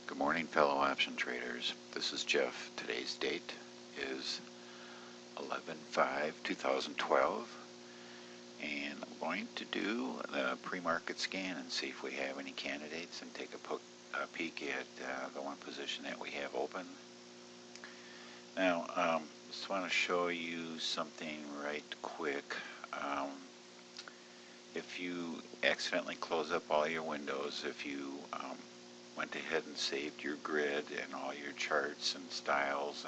Good morning, fellow option traders. This is Jeff. Today's date is 11/5/2012, and I'm going to do the pre-market scan and see if we have any candidates and take a peek at the one position that we have open. Now, just want to show you something right quick. If you accidentally close up all your windows, if you went ahead and saved your grid and all your charts and styles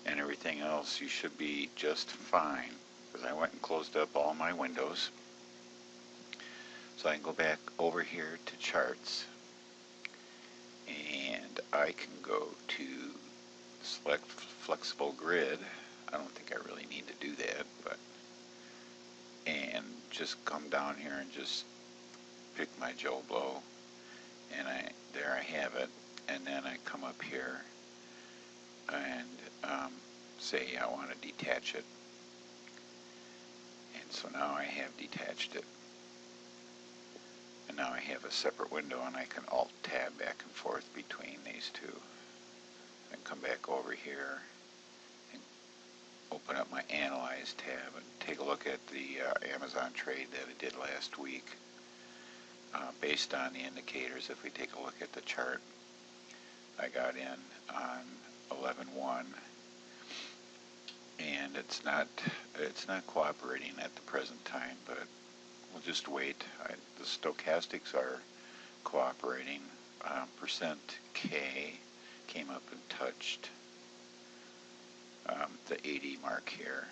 and everything else, you should be just fine, because I went and closed up all my windows. So I can go back over here to charts, and I can go to select flexible grid. I don't think I really need to do that, but and just come down here and just pick my Joe Blow, and there I have it. And then I come up here and say I want to detach it, and so now I have detached it, and now I have a separate window, and I can alt tab back and forth between these two and come back over here and open up my Analyze tab and take a look at the Amazon trade that I did last week. Based on the indicators, if we take a look at the chart, I got in on 11/1, and it's not cooperating at the present time, but we'll just wait. The stochastics are cooperating. Percent K came up and touched the 80 mark here,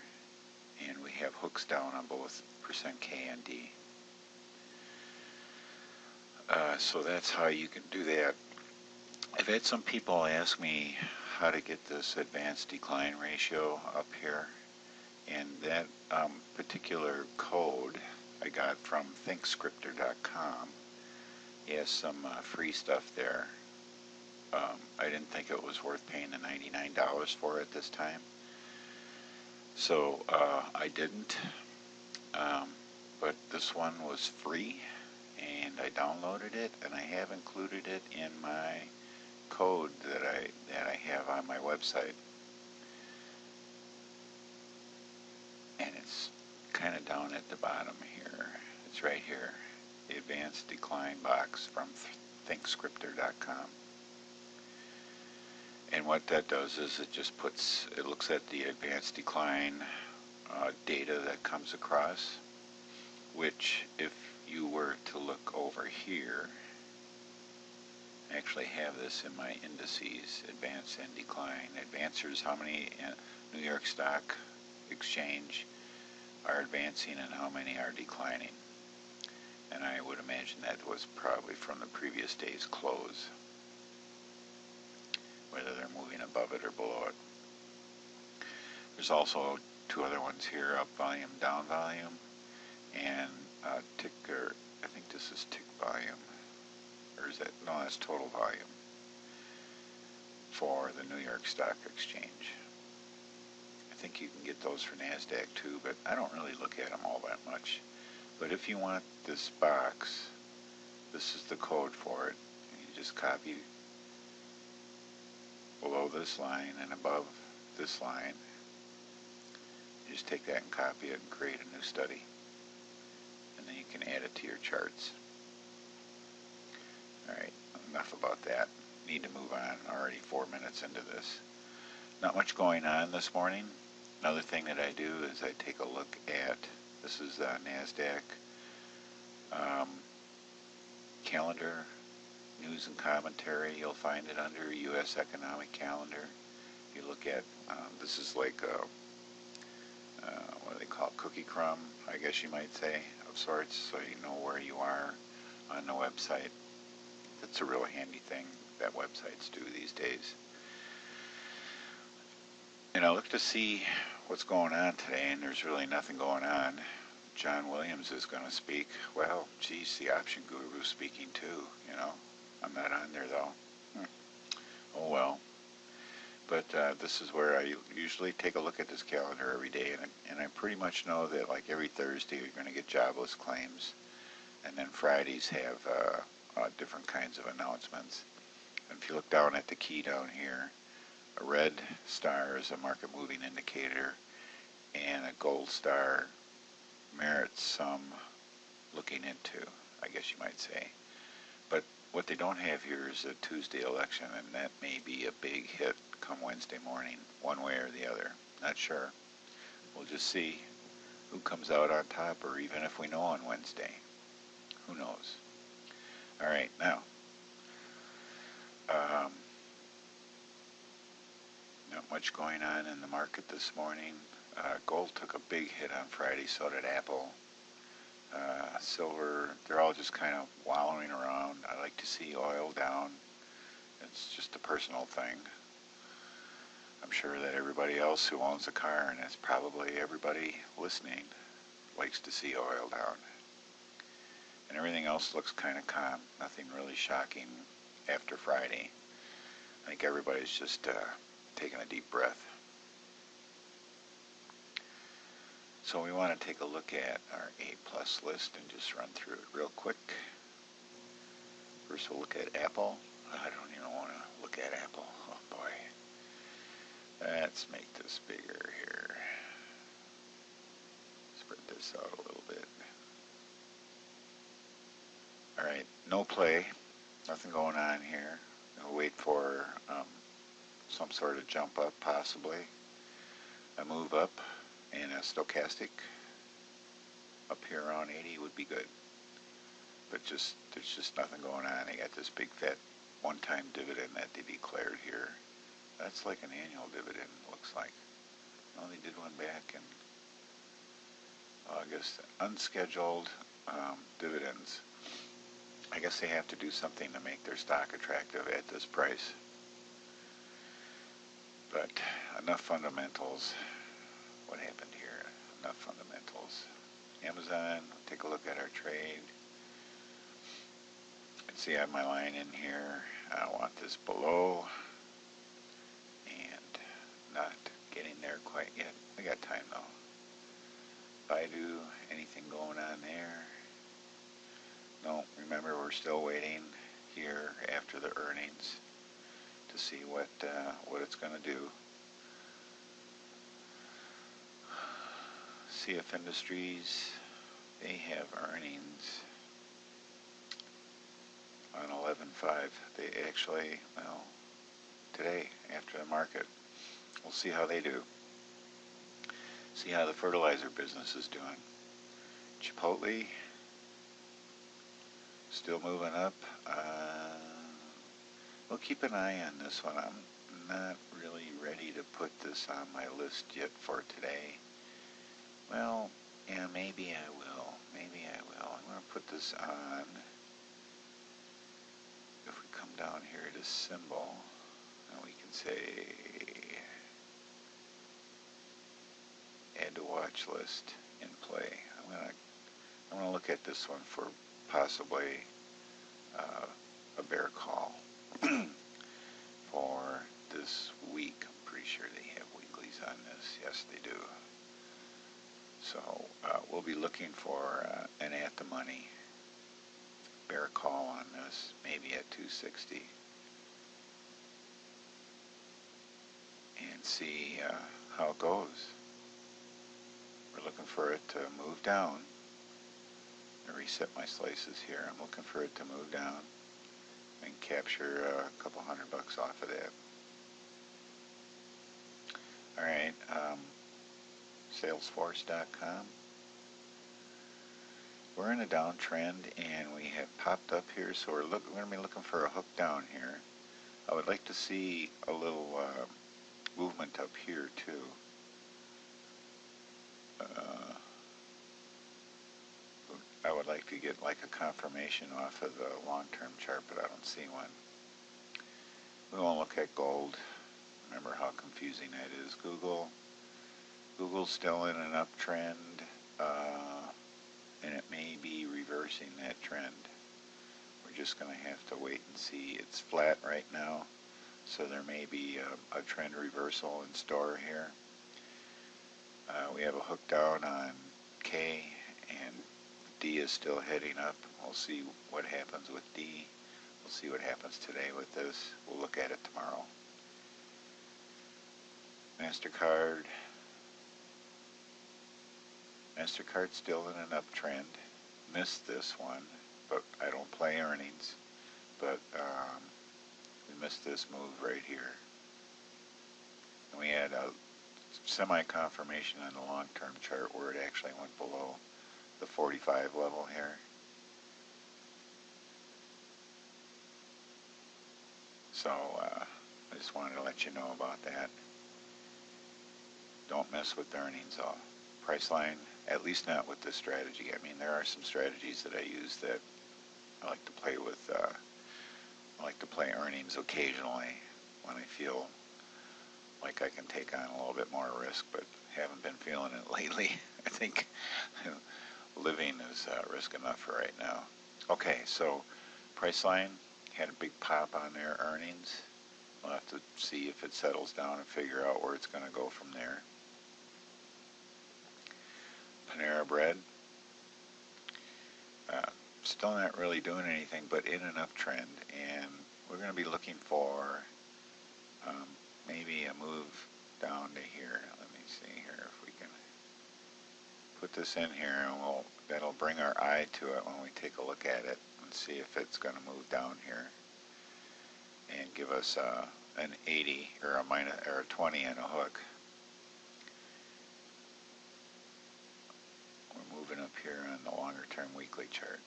and we have hooks down on both percent K and D. So that's how you can do that. I've had some people ask me how to get this advanced decline ratio up here, and that particular code I got from thinkscriptor.com. He has some free stuff there. I didn't think it was worth paying the $99 for it this time, so I didn't. But this one was free, and I downloaded it, and I have included it in my code that I have on my website. And it's kind of down at the bottom here. It's right here, the advanced decline box from thinkscriptor.com. And what that does is it looks at the advanced decline data that comes across, which if you were to look over here, I actually have this in my indices, advance and decline. Advancers, how many New York Stock Exchange are advancing and how many are declining. And I would imagine that was probably from the previous day's close, whether they're moving above it or below it. There's also two other ones here, up volume, down volume, and ticker. I think this is tick volume, or is that, no, that's total volume for the New York Stock Exchange. I think you can get those for Nasdaq too, but I don't really look at them all that much. But if you want this box, this is the code for it. You just copy below this line and above this line. You just take that and copy it and create a new study, and then you can add it to your charts. Alright, enough about that. Need to move on. Already 4 minutes into this. Not much going on this morning. Another thing that I do is I take a look at, this is Nasdaq Calendar, News and Commentary. You'll find it under U.S. Economic Calendar. You look at, this is like what do they call it? Cookie crumb, I guess you might say, of sorts, so you know where you are on the website. That's a real handy thing that websites do these days. And I look to see what's going on today, and there's really nothing going on. John Williams is going to speak. Well, geez, the option guru speaking too, you know. I'm not on there though. Oh well. But this is where I usually take a look at this calendar every day, and I pretty much know that like every Thursday you're going to get jobless claims, and then Fridays have different kinds of announcements. if you look down at the key down here, a red star is a market moving indicator, and a gold star merits some looking into, I guess you might say. But what they don't have here is a Tuesday election, and that may be a big hit come Wednesday morning, one way or the other. Not sure. We'll just see who comes out on top, or even if we know on Wednesday. Who knows? All right, now, not much going on in the market this morning. Gold took a big hit on Friday, so did Apple. Silver, they're all just kind of wallowing around. I like to see oil down. It's just a personal thing. I'm sure that everybody else who owns a car, and it's probably everybody listening, likes to see oil down. And everything else looks kind of calm. Nothing really shocking after Friday. I think everybody's just taking a deep breath. So we want to take a look at our A+ list and just run through it real quick. First we'll look at Apple. I don't even want to look at Apple. Oh boy. Let's make this bigger here. Spread this out a little bit. Alright, no play. Nothing going on here. We'll wait for some sort of jump up, possibly. A move up, and a stochastic up here around 80 would be good. But there's just nothing going on. They got this big fat one-time dividend that they declared here. That's like an annual dividend, looks like. Well, they did one back in August. Unscheduled dividends. I guess they have to do something to make their stock attractive at this price. But enough fundamentals. What happened here? Enough fundamentals. Amazon, take a look at our trade. You can see I have my line in here. I want this below. And not getting there quite yet. We got time though. Baidu, anything going on there? No, remember we're still waiting here after the earnings to see what it's going to do. CF Industries, they have earnings on 11/5. They actually, well, today after the market. We'll see how they do. See how the fertilizer business is doing. Chipotle, still moving up. We'll keep an eye on this one. I'm not really ready to put this on my list yet for today. Well, yeah, maybe I will. Maybe I will. I'm going to put this on. If we come down here to symbol, and we can say add to watch list in play. I'm gonna look at this one for possibly a bear call for this week. I'm pretty sure they have weeklies on this. Yes, they do. So we'll be looking for an at the money bear call on this, maybe at 260, and see how it goes. We're looking for it to move down. I reset my slices here. I'm looking for it to move down and capture a couple $100 off of that. Alright, Salesforce.com. We're in a downtrend and we have popped up here, so we're going to be looking for a hook down here. I would like to see a little movement up here too. I would like to get like a confirmation off of the long-term chart, but I don't see one. We won't look at gold. Remember how confusing that is. Google's still in an uptrend, and it may be reversing that trend. We're just going to have to wait and see. It's flat right now, so there may be a trend reversal in store here. We have a hook down on K, and D is still heading up. We'll see what happens with D. We'll see what happens today with this. We'll look at it tomorrow. MasterCard's still in an uptrend. Missed this one, but I don't play earnings. But we missed this move right here. And we had a semi-confirmation on the long-term chart where it actually went below the 45 level here. So I just wanted to let you know about that. Don't mess with earnings though. Priceline, at least not with this strategy. I mean, there are some strategies that I use that I like to play with. I like to play earnings occasionally when I feel like I can take on a little bit more risk, but haven't been feeling it lately. I think living is risk enough for right now. Okay, so Priceline had a big pop on their earnings. We'll have to see if it settles down and figure out where it's going to go from there. Panera Bread, still not really doing anything but in an uptrend, and we're going to be looking for maybe a move down to here. Let me see here if we can put this in here, and that'll bring our eye to it when we take a look at it and see if it's going to move down here and give us an 80 or a 20 and a hook. We're moving up here on the longer term weekly chart.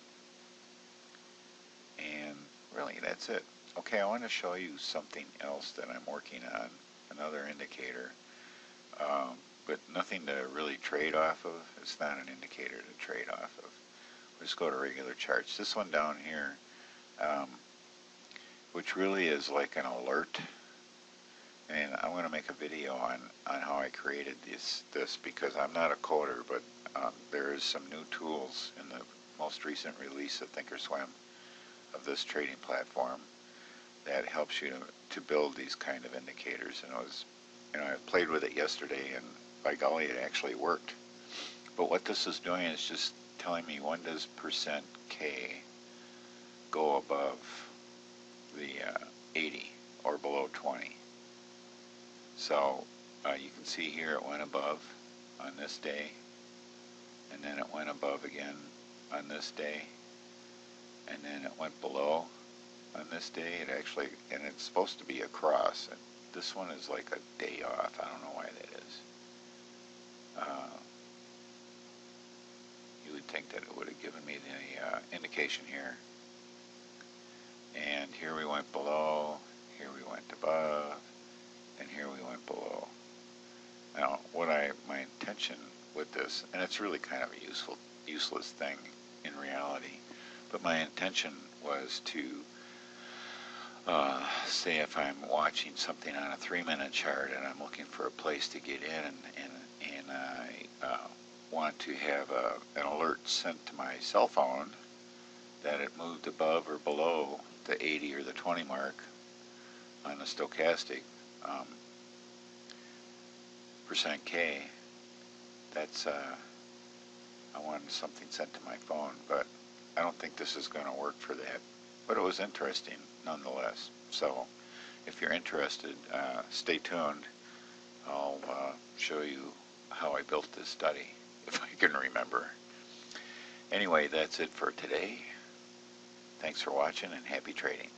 And really that's it. Okay, I want to show you something else that I'm working on, another indicator, but nothing to really trade off of. It's not an indicator to trade off of. We'll just go to regular charts. This one down here, which really is like an alert, and I'm going to make a video on how I created this because I'm not a coder, but there is some new tools in the most recent release of Thinkorswim of this trading platform that helps you to build these kind of indicators. And I played with it yesterday, and by golly, it actually worked. But what this is doing is just telling me when does %K go above the 80 or below 20. So you can see here it went above on this day, and then it went above again on this day, and then it went below on this day. And it's supposed to be a cross, and this one is like a day off. I don't know why that is. You would think that it would have given me the indication here. And here we went below, here we went above, and here we went below. Now, my intention with this, and it's really kind of a useless thing in reality, but my intention was to say if I'm watching something on a 3-minute chart and I'm looking for a place to get in, and I want to have an alert sent to my cell phone that it moved above or below the 80 or the 20 mark on the stochastic %K. That's I wanted something sent to my phone, but I don't think this is going to work for that. But it was interesting nonetheless. So if you're interested, stay tuned. I'll show you how I built this study, if I can remember. Anyway, that's it for today. Thanks for watching, and happy trading.